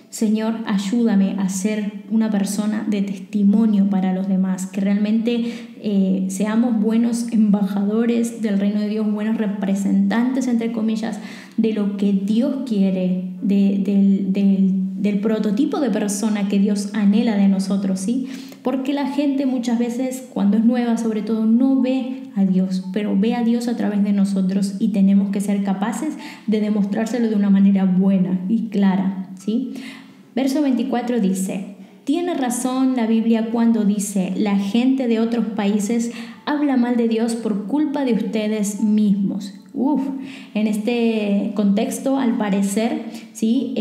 Señor, ayúdame a ser una persona de testimonio para los demás, que realmente seamos buenos embajadores del reino de Dios, buenos representantes, entre comillas, de lo que Dios quiere, del prototipo de persona que Dios anhela de nosotros, ¿sí? Porque la gente muchas veces, cuando es nueva sobre todo, no ve a Dios, pero ve a Dios a través de nosotros y tenemos que ser capaces de demostrárselo de una manera buena y clara, ¿sí? Verso 24 dice, tiene razón la Biblia cuando dice, la gente de otros países habla mal de Dios por culpa de ustedes mismos. En este contexto, al parecer, ¿sí?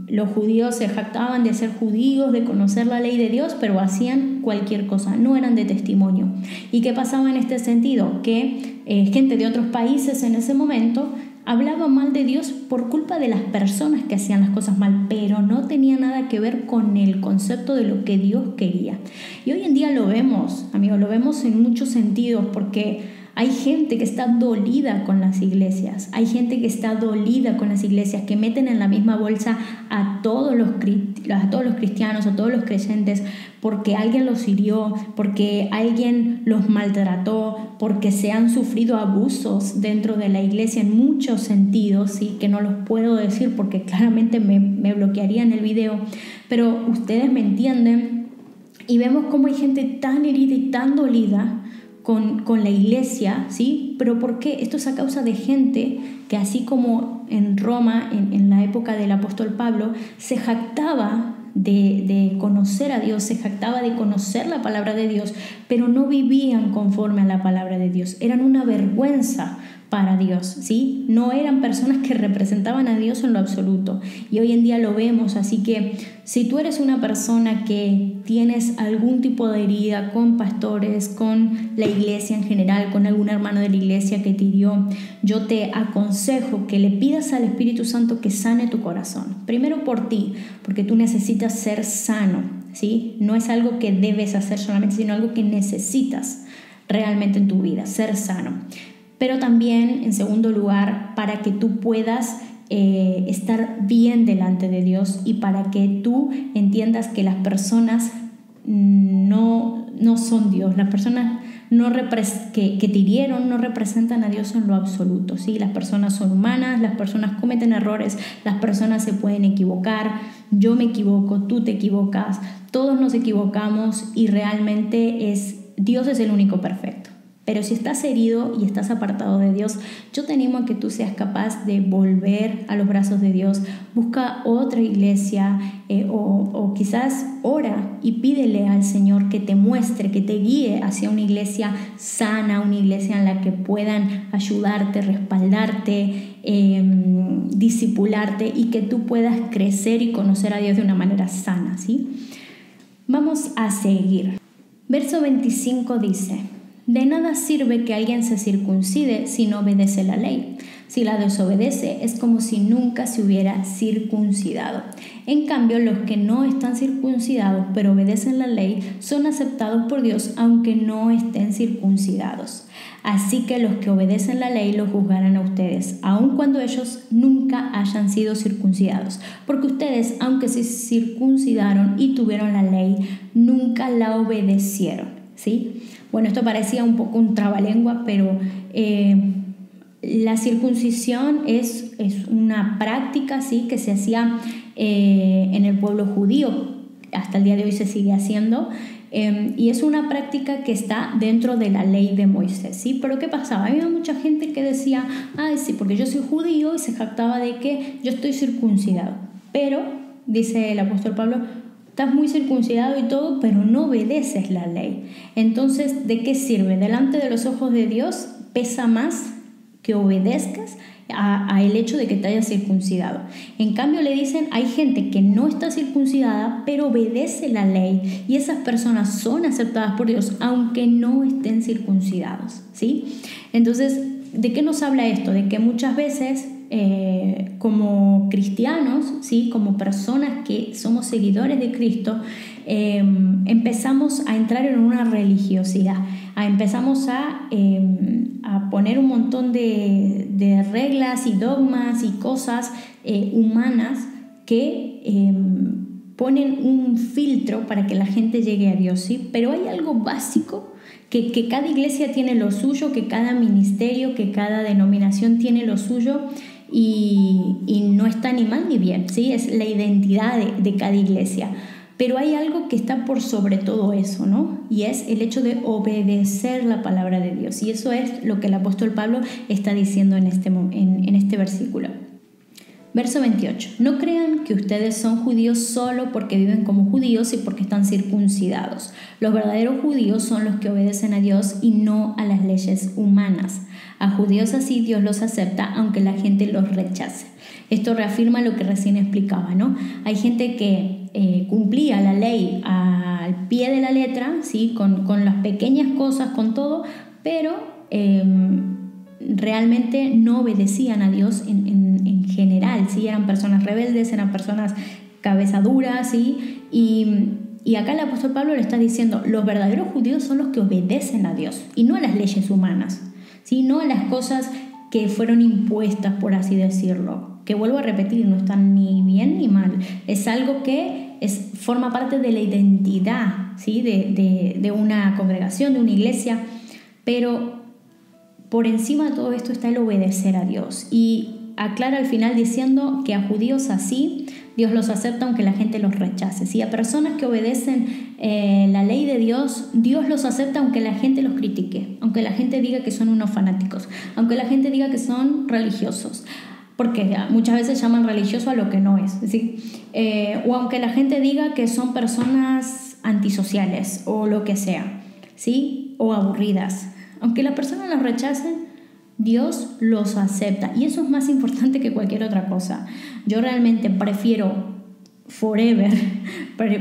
Los judíos se jactaban de ser judíos, de conocer la ley de Dios, pero hacían cualquier cosa, no eran de testimonio. ¿Y qué pasaba en este sentido? Que gente de otros países en ese momento hablaba mal de Dios por culpa de las personas que hacían las cosas mal, pero no tenía nada que ver con el concepto de lo que Dios quería. Y hoy en día lo vemos, amigos, lo vemos en muchos sentidos, porque Hay gente que está dolida con las iglesias, hay gente que está dolida con las iglesias, que meten en la misma bolsa a todos los cristianos, a todos los creyentes, porque alguien los hirió, porque alguien los maltrató, porque se han sufrido abusos dentro de la iglesia en muchos sentidos, ¿sí? Que no los puedo decir porque claramente me bloquearían el video, pero ustedes me entienden. Y vemos cómo hay gente tan herida y tan dolida con la iglesia, ¿sí? Pero ¿por qué? Esto es a causa de gente que, así como en Roma, en la época del apóstol Pablo, se jactaba de conocer a Dios, se jactaba de conocer la palabra de Dios, pero no vivían conforme a la palabra de Dios. Eran una vergüenza para Dios, ¿sí? No eran personas que representaban a Dios en lo absoluto. Y hoy en día lo vemos. Así que si tú eres una persona que tienes algún tipo de herida con pastores, con la iglesia en general, con algún hermano de la iglesia que te hirió, yo te aconsejo que le pidas al Espíritu Santo que sane tu corazón. Primero por ti, porque tú necesitas ser sano, ¿sí? No es algo que debes hacer solamente, sino algo que necesitas realmente en tu vida, ser sano. Pero también, en segundo lugar, para que tú puedas estar bien delante de Dios y para que tú entiendas que las personas no son Dios. Las personas que te hirieron no representan a Dios en lo absoluto, ¿sí? Las personas son humanas, las personas cometen errores, las personas se pueden equivocar. Yo me equivoco, tú te equivocas, todos nos equivocamos y realmente Dios es el único perfecto. Pero si estás herido y estás apartado de Dios, yo te animo a que tú seas capaz de volver a los brazos de Dios. Busca otra iglesia o quizás ora y pídele al Señor que te muestre, que te guíe hacia una iglesia sana, una iglesia en la que puedan ayudarte, respaldarte, discipularte y que tú puedas crecer y conocer a Dios de una manera sana, ¿sí? Vamos a seguir. Verso 25 dice: de nada sirve que alguien se circuncide si no obedece la ley. Si la desobedece, es como si nunca se hubiera circuncidado. En cambio, los que no están circuncidados pero obedecen la ley son aceptados por Dios aunque no estén circuncidados. Así que los que obedecen la ley los juzgarán a ustedes, aun cuando ellos nunca hayan sido circuncidados. Porque ustedes, aunque se circuncidaron y tuvieron la ley, nunca la obedecieron, ¿sí? Bueno, esto parecía un poco un trabalengua, pero la circuncisión es una práctica, ¿sí?, que se hacía en el pueblo judío. Hasta el día de hoy se sigue haciendo. Y es una práctica que está dentro de la ley de Moisés, ¿sí? Pero ¿qué pasaba? Había mucha gente que decía: ay, sí, porque yo soy judío, y se jactaba de que yo estoy circuncidado. Pero, dice el apóstol Pablo, estás muy circuncidado y todo, pero no obedeces la ley. Entonces, ¿de qué sirve? Delante de los ojos de Dios pesa más que obedezcas a el hecho de que te hayas circuncidado. En cambio, le dicen, hay gente que no está circuncidada, pero obedece la ley, y esas personas son aceptadas por Dios, aunque no estén circuncidados, ¿sí? Entonces, ¿de qué nos habla esto? De que muchas veces como cristianos, ¿sí?, como personas que somos seguidores de Cristo, empezamos a entrar en una religiosidad, empezamos a poner un montón de reglas y dogmas y cosas humanas que ponen un filtro para que la gente llegue a Dios, ¿sí? Pero hay algo básico que cada iglesia tiene lo suyo, que cada ministerio, que cada denominación tiene lo suyo, y no está ni mal ni bien, ¿sí? Es la identidad de cada iglesia. Pero hay algo que está por sobre todo eso, ¿no? Y es el hecho de obedecer la palabra de Dios. Y eso es lo que el apóstol Pablo está diciendo en este versículo. Verso 28. No crean que ustedes son judíos solo porque viven como judíos y porque están circuncidados. Los verdaderos judíos son los que obedecen a Dios y no a las leyes humanas. A judíos así Dios los acepta aunque la gente los rechace. Esto reafirma lo que recién explicaba, ¿no? Hay gente que cumplía la ley al pie de la letra, ¿sí?, con las pequeñas cosas, con todo, pero realmente no obedecían a Dios en general, ¿sí? Eran personas rebeldes, eran personas cabeza duras, ¿sí? Y acá el apóstol Pablo le está diciendo, los verdaderos judíos son los que obedecen a Dios y no a las leyes humanas. ¿sí? No a las cosas que fueron impuestas, por así decirlo, que vuelvo a repetir, no están ni bien ni mal, es algo que forma parte de la identidad, ¿sí? de una congregación, de una iglesia, pero por encima de todo esto está el obedecer a Dios. Y aclara al final diciendo que a judíos así Dios los acepta aunque la gente los rechace. ¿Sí? A personas que obedecen la ley de Dios, Dios los acepta aunque la gente los critique, aunque la gente diga que son unos fanáticos, aunque la gente diga que son religiosos, porque muchas veces llaman religioso a lo que no es, ¿sí? O aunque la gente diga que son personas antisociales o lo que sea, ¿sí? O aburridas. Aunque la persona los rechace, Dios los acepta. Y eso es más importante que cualquier otra cosa. Yo realmente prefiero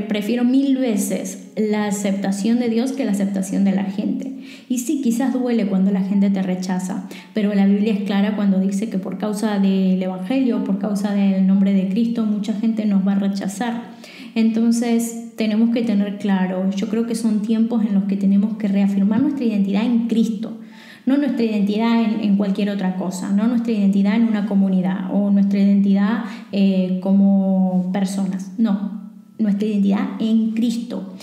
prefiero 1000 veces la aceptación de Dios que la aceptación de la gente. Y sí, quizás duele cuando la gente te rechaza, pero la Biblia es clara cuando dice que por causa del Evangelio, por causa del nombre de Cristo, mucha gente nos va a rechazar. Entonces tenemos que tener claro, yo creo que son tiempos en los que tenemos que reafirmar nuestra identidad en Cristo, no nuestra identidad en cualquier otra cosa, no nuestra identidad en una comunidad o nuestra identidad como personas, no, nuestra identidad en Cristo,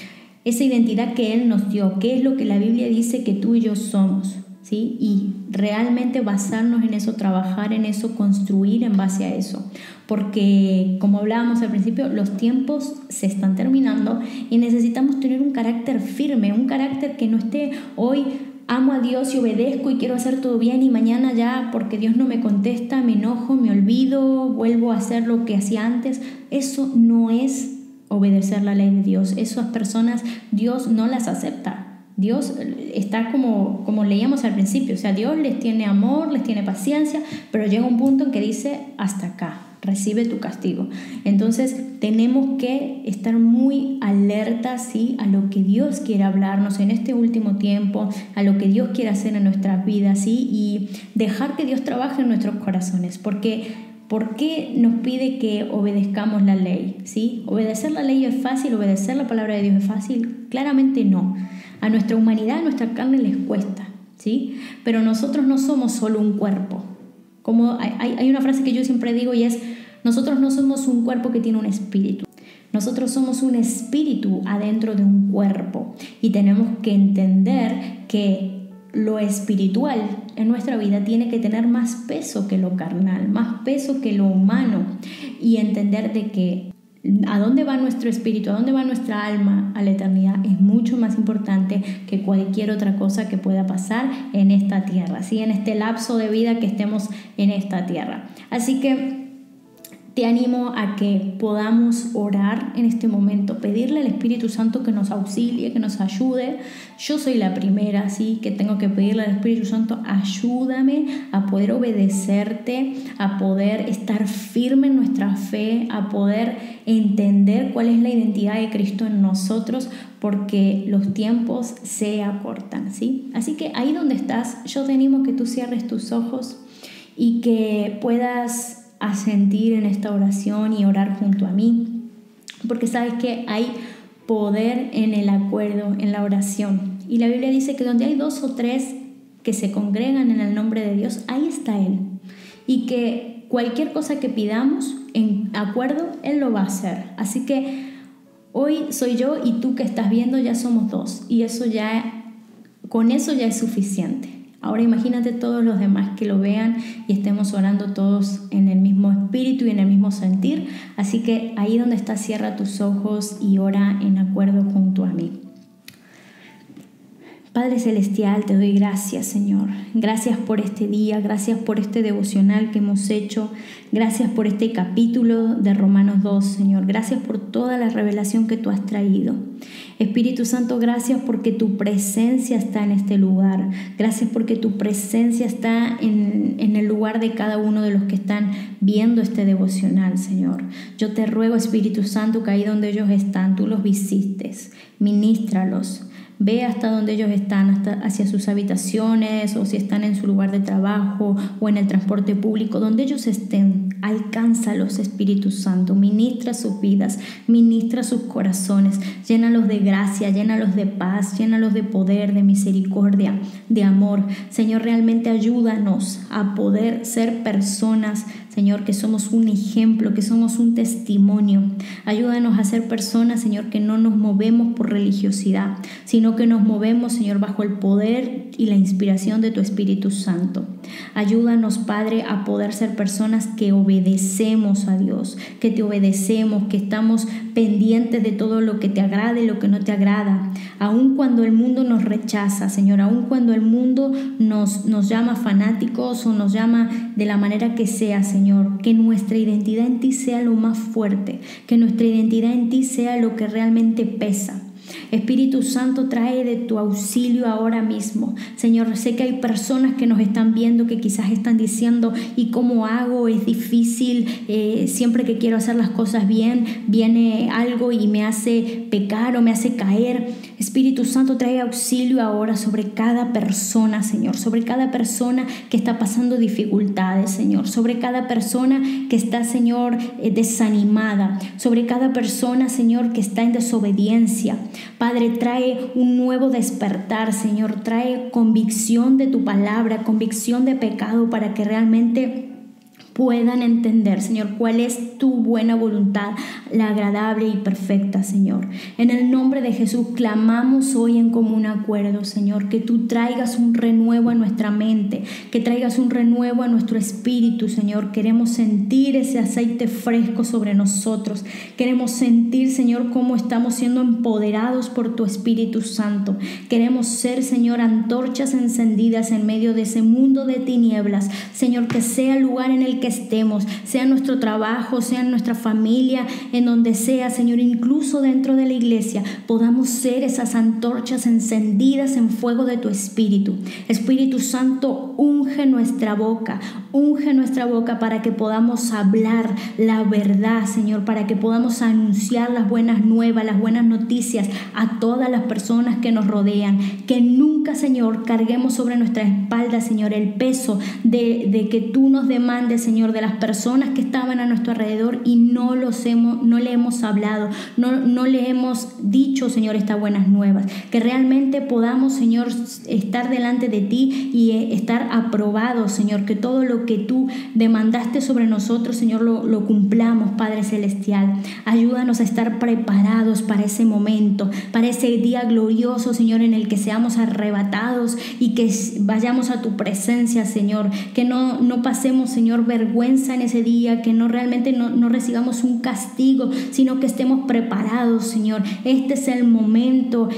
esa identidad que Él nos dio, que es lo que la Biblia dice que tú y yo somos, ¿sí? Y realmente basarnos en eso, trabajar en eso, construir en base a eso, porque como hablábamos al principio, los tiempos se están terminando y necesitamos tener un carácter firme, un carácter que no esté hoy amo a Dios y obedezco y quiero hacer todo bien y mañana ya porque Dios no me contesta, me enojo, me olvido, vuelvo a hacer lo que hacía antes. Eso no es obedecer la ley de Dios. Esas personas Dios no las acepta. Dios está como leíamos al principio, o sea, Dios les tiene amor, les tiene paciencia, pero llega un punto en que dice hasta acá. Recibe tu castigo. Entonces tenemos que estar muy alertas, ¿sí? A lo que Dios quiere hablarnos en este último tiempo, a lo que Dios quiere hacer en nuestras vidas, ¿sí? Y dejar que Dios trabaje en nuestros corazones, porque ¿por qué nos pide que obedezcamos la ley? ¿Sí? ¿Obedecer la ley es fácil? ¿Obedecer la palabra de Dios es fácil? Claramente no. A nuestra humanidad, a nuestra carne les cuesta, ¿sí? Pero nosotros no somos solo un cuerpo. Como hay una frase que yo siempre digo y es, nosotros no somos un cuerpo que tiene un espíritu. Nosotros somos un espíritu adentro de un cuerpo y tenemos que entender que lo espiritual en nuestra vida tiene que tener más peso que lo carnal, más peso que lo humano y entender de que a dónde va nuestro espíritu, a dónde va nuestra alma a la eternidad es mucho más importante que cualquier otra cosa que pueda pasar en esta tierra, ¿sí? En este lapso de vida que estemos en esta tierra. Así que te animo a que podamos orar en este momento, pedirle al Espíritu Santo que nos auxilie, que nos ayude. Yo soy la primera, ¿sí? Que tengo que pedirle al Espíritu Santo, ayúdame a poder obedecerte, a poder estar firme en nuestra fe, a poder entender cuál es la identidad de Cristo en nosotros, porque los tiempos se acortan, ¿sí? Así que ahí donde estás, yo te animo a que tú cierres tus ojos y que puedas asentir en esta oración y orar junto a mí, porque sabes que hay poder en el acuerdo, en la oración, y la Biblia dice que donde hay 2 o 3 que se congregan en el nombre de Dios, ahí está Él, y que cualquier cosa que pidamos en acuerdo, Él lo va a hacer. Así que hoy soy yo y tú que estás viendo, ya somos 2, y con eso ya es suficiente. Ahora imagínate todos los demás que lo vean y estemos orando todos en el mismo espíritu y en el mismo sentir. Así que ahí donde estás, cierra tus ojos y ora en acuerdo junto a mí. Padre Celestial, te doy gracias, Señor. Gracias por este día, gracias por este devocional que hemos hecho. Gracias por este capítulo de Romanos 2, Señor. Gracias por toda la revelación que tú has traído. Espíritu Santo, gracias porque tu presencia está en este lugar. Gracias porque tu presencia está en el lugar de cada uno de los que están viendo este devocional, Señor. Yo te ruego, Espíritu Santo, que ahí donde ellos están, tú los visites, ministralos. Ve hasta donde ellos están, hasta hacia sus habitaciones, o si están en su lugar de trabajo o en el transporte público, donde ellos estén. Alcánzalos, Espíritu Santo, ministra sus vidas, ministra sus corazones, llénalos de gracia, llénalos de paz, llénalos de poder, de misericordia, de amor. Señor, realmente ayúdanos a poder ser personas, Señor, que somos un ejemplo, que somos un testimonio. Ayúdanos a ser personas, Señor, que no nos movemos por religiosidad, sino que nos movemos, Señor, bajo el poder y la inspiración de tu Espíritu Santo. Ayúdanos, Padre, a poder ser personas que obedecemos a Dios, que te obedecemos, que estamos pendientes de todo lo que te agrada y lo que no te agrada. Aun cuando el mundo nos rechaza, Señor, aun cuando el mundo nos llama fanáticos o nos llama de la manera que sea, Señor, que nuestra identidad en ti sea lo más fuerte, que nuestra identidad en ti sea lo que realmente pesa. Espíritu Santo, trae de tu auxilio ahora mismo. Señor, sé que hay personas que nos están viendo que quizás están diciendo: ¿y cómo hago? Es difícil, siempre que quiero hacer las cosas bien, viene algo y me hace pecar o me hace caer. Espíritu Santo, trae auxilio ahora sobre cada persona, Señor, sobre cada persona que está pasando dificultades, Señor, sobre cada persona que está, Señor, desanimada, sobre cada persona, Señor, que está en desobediencia. Padre, trae un nuevo despertar, Señor, trae convicción de tu palabra, convicción de pecado, para que realmente puedan entender, Señor, cuál es tu buena voluntad, la agradable y perfecta, Señor. En el nombre de Jesús clamamos hoy en común acuerdo, Señor, que tú traigas un renuevo a nuestra mente, que traigas un renuevo a nuestro espíritu, Señor. Queremos sentir ese aceite fresco sobre nosotros. Queremos sentir, Señor, cómo estamos siendo empoderados por tu Espíritu Santo. Queremos ser, Señor, antorchas encendidas en medio de ese mundo de tinieblas. Señor, que sea el lugar en el que estemos, sea nuestro trabajo, sea nuestra familia, en donde sea, Señor, incluso dentro de la iglesia, podamos ser esas antorchas encendidas en fuego de tu Espíritu. Espíritu Santo, unge nuestra boca para que podamos hablar la verdad, Señor, para que podamos anunciar las buenas nuevas, las buenas noticias a todas las personas que nos rodean. Que nunca, Señor, carguemos sobre nuestra espalda, Señor, el peso de que tú nos demandes, Señor, de las personas que estaban a nuestro alrededor y no le hemos hablado, no le hemos dicho, Señor, estas buenas nuevas. Que realmente podamos, Señor, estar delante de ti y estar aprobados, Señor, que todo lo que tú demandaste sobre nosotros, Señor, lo cumplamos, Padre Celestial. Ayúdanos a estar preparados para ese momento, para ese día glorioso, Señor, en el que seamos arrebatados y que vayamos a tu presencia, Señor. Que no pasemos, Señor, vergüenza en ese día, que no recibamos un castigo, sino que estemos preparados, Señor. Este es el momento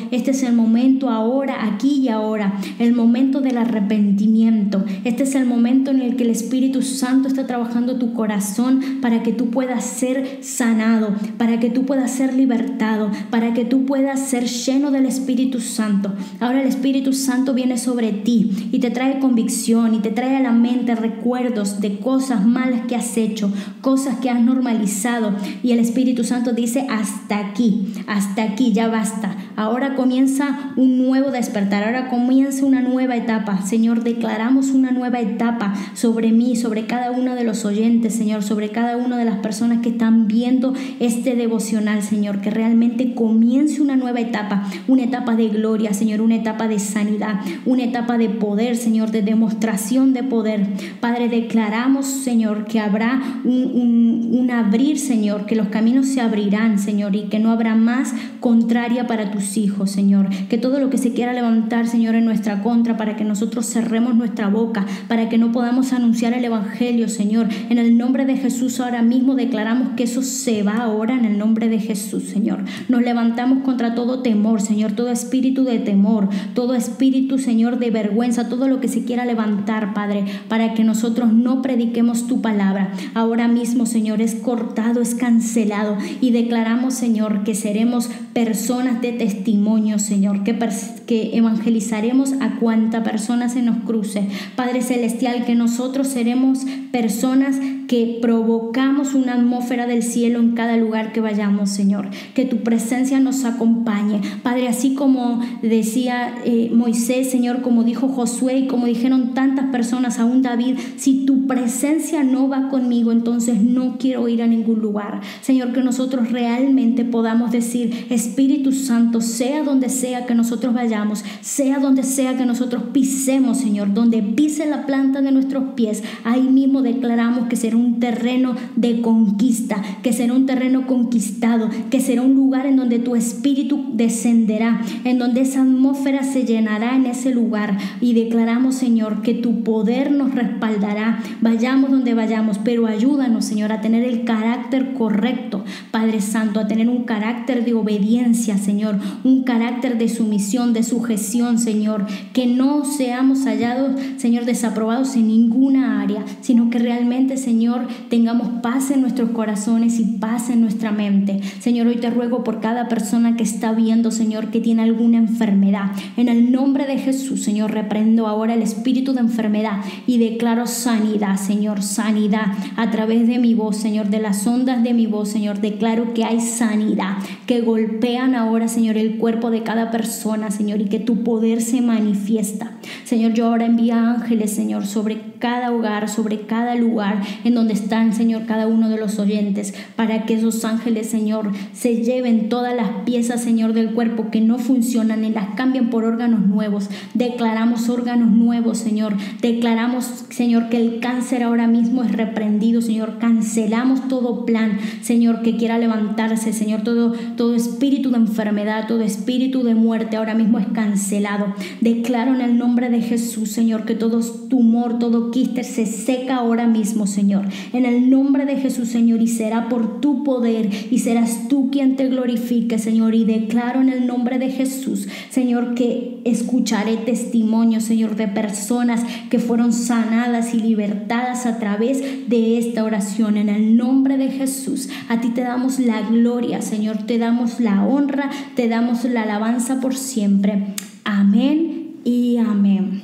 ahora, aquí y ahora, el momento del arrepentimiento. Este es el momento en el que el Espíritu Santo está trabajando tu corazón para que tú puedas ser sanado, para que tú puedas ser libertado, para que tú puedas ser lleno del Espíritu Santo. Ahora el Espíritu Santo viene sobre ti y te trae convicción y te trae a la mente recuerdos de cosas malas que has hecho, cosas que has normalizado, y el Espíritu Santo dice: hasta aquí, ya basta. Ahora comienza un nuevo despertar, ahora comienza una nueva etapa. Señor, declaramos una nueva etapa sobre mí, sobre cada uno de los oyentes, Señor, sobre cada una de las personas que están viendo este devocional, Señor, que realmente comience una nueva etapa, una etapa de gloria, Señor, una etapa de sanidad, una etapa de poder, Señor, de demostración de poder. Padre, declaramos, Señor, que habrá un abrir, Señor, que los caminos se abrirán, Señor, y que no habrá más contraria para tus hijos, Señor. Que todo lo que se quiera levantar, Señor, en nuestra contra, para que nosotros cerremos nuestra boca, para que no podamos anunciar el Evangelio, Señor, en el nombre de Jesús ahora mismo declaramos que eso se va ahora en el nombre de Jesús, Señor. Nos levantamos contra todo temor, Señor, todo espíritu de temor, todo espíritu, Señor, de vergüenza, todo lo que se quiera levantar, Padre, para que nosotros no prediquemos tu palabra. Ahora mismo, Señor, es cortado, es cancelado, y declaramos, Señor, que seremos personas de testimonio, Señor, que evangelizaremos a cuanta persona se nos cruce. Padre Celestial, que nosotros seremos personas que que provocamos una atmósfera del cielo en cada lugar que vayamos, Señor. Que tu presencia nos acompañe. Padre, así como decía Moisés, Señor, como dijo Josué y como dijeron tantas personas, aún David, si tu presencia no va conmigo, entonces no quiero ir a ningún lugar. Señor, que nosotros realmente podamos decir, Espíritu Santo, sea donde sea que nosotros vayamos, sea donde sea que nosotros pisemos, Señor, donde pise la planta de nuestros pies, ahí mismo declaramos que será un terreno de conquista, que será un terreno conquistado, que será un lugar en donde tu Espíritu descenderá, en donde esa atmósfera se llenará en ese lugar, y declaramos, Señor, que tu poder nos respaldará, vayamos donde vayamos, pero ayúdanos, Señor, a tener el carácter correcto, Padre Santo, a tener un carácter de obediencia, Señor, un carácter de sumisión, de sujeción, Señor, que no seamos hallados, Señor, desaprobados en ninguna área, sino que realmente, Señor, tengamos paz en nuestros corazones y paz en nuestra mente. Señor, hoy te ruego por cada persona que está viendo, Señor, que tiene alguna enfermedad. En el nombre de Jesús, Señor, reprendo ahora el espíritu de enfermedad y declaro sanidad, Señor, sanidad a través de mi voz, Señor, de las ondas de mi voz, Señor, declaro que hay sanidad, que golpean ahora, Señor, el cuerpo de cada persona, Señor, y que tu poder se manifiesta. Señor, yo ahora envío ángeles, Señor, sobre cada hogar, sobre cada lugar en donde están, Señor, cada uno de los oyentes, para que esos ángeles, Señor, se lleven todas las piezas, Señor, del cuerpo que no funcionan y las cambien por órganos nuevos. Declaramos órganos nuevos, Señor. Declaramos, Señor, que el cáncer ahora mismo es reprendido, Señor. Cancelamos todo plan, Señor, que quiera levantarse, Señor. Todo espíritu de enfermedad, todo espíritu de muerte ahora mismo es cancelado. Declaro en el nombre de Jesús, Señor, que todo tumor, todo quiste se seca ahora mismo, Señor. En el nombre de Jesús, Señor, y será por tu poder y serás tú quien te glorifique, Señor. Y declaro en el nombre de Jesús, Señor, que escucharé testimonios, Señor, de personas que fueron sanadas y libertadas a través de esta oración. En el nombre de Jesús, a ti te damos la gloria, Señor, te damos la honra, te damos la alabanza por siempre. Amén y amén.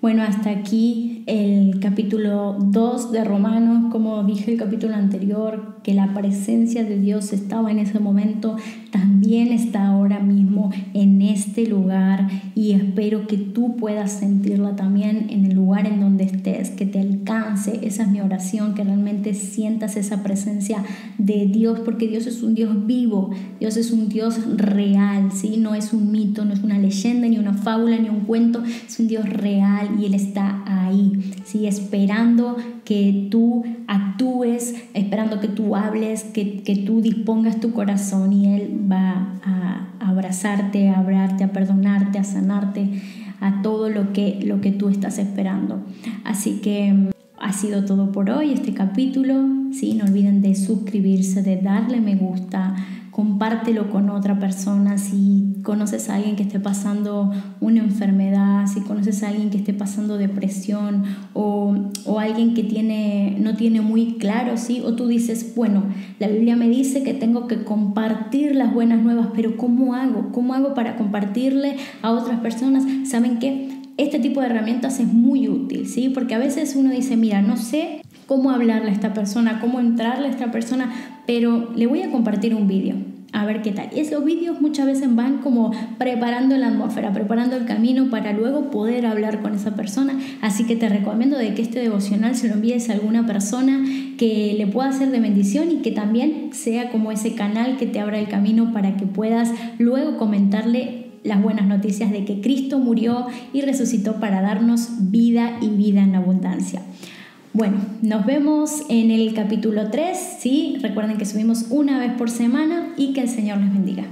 Bueno, hasta aquí el capítulo 2 de Romanos. Como dije el capítulo anterior, que la presencia de Dios estaba en ese momento, también está ahora mismo en este lugar, y espero que tú puedas sentirla también en el lugar en donde estés, que te alcance. Esa es mi oración, que realmente sientas esa presencia de Dios, porque Dios es un Dios vivo, Dios es un Dios real, ¿sí? No es un mito, no es una leyenda, ni una fábula, ni un cuento, es un Dios real y Él está ahí, ¿sí? Esperando que tú actúes, esperando que tú hables, que tú dispongas tu corazón, y Él va a abrazarte, a hablarte, a perdonarte, a sanarte, a todo lo que tú estás esperando. Así que ha sido todo por hoy, este capítulo. ¿Sí? No olviden de suscribirse, de darle me gusta, compártelo con otra persona. Si conoces a alguien que esté pasando una enfermedad, si conoces a alguien que esté pasando depresión o alguien que no tiene muy claro, ¿sí? O tú dices, bueno, la Biblia me dice que tengo que compartir las buenas nuevas, pero ¿cómo hago? ¿Cómo hago para compartirle a otras personas? ¿Saben qué? Este tipo de herramientas es muy útil, ¿sí? Porque a veces uno dice, mira, no sé cómo hablarle a esta persona, cómo entrarle a esta persona, pero le voy a compartir un vídeo, a ver qué tal. Y esos vídeos muchas veces van como preparando la atmósfera, preparando el camino para luego poder hablar con esa persona. Así que te recomiendo de que este devocional se lo envíes a alguna persona que le pueda ser de bendición, y que también sea como ese canal que te abra el camino para que puedas luego comentarle las buenas noticias de que Cristo murió y resucitó para darnos vida y vida en abundancia. Bueno, nos vemos en el capítulo 3, ¿sí? Recuerden que subimos una vez por semana, y que el Señor les bendiga.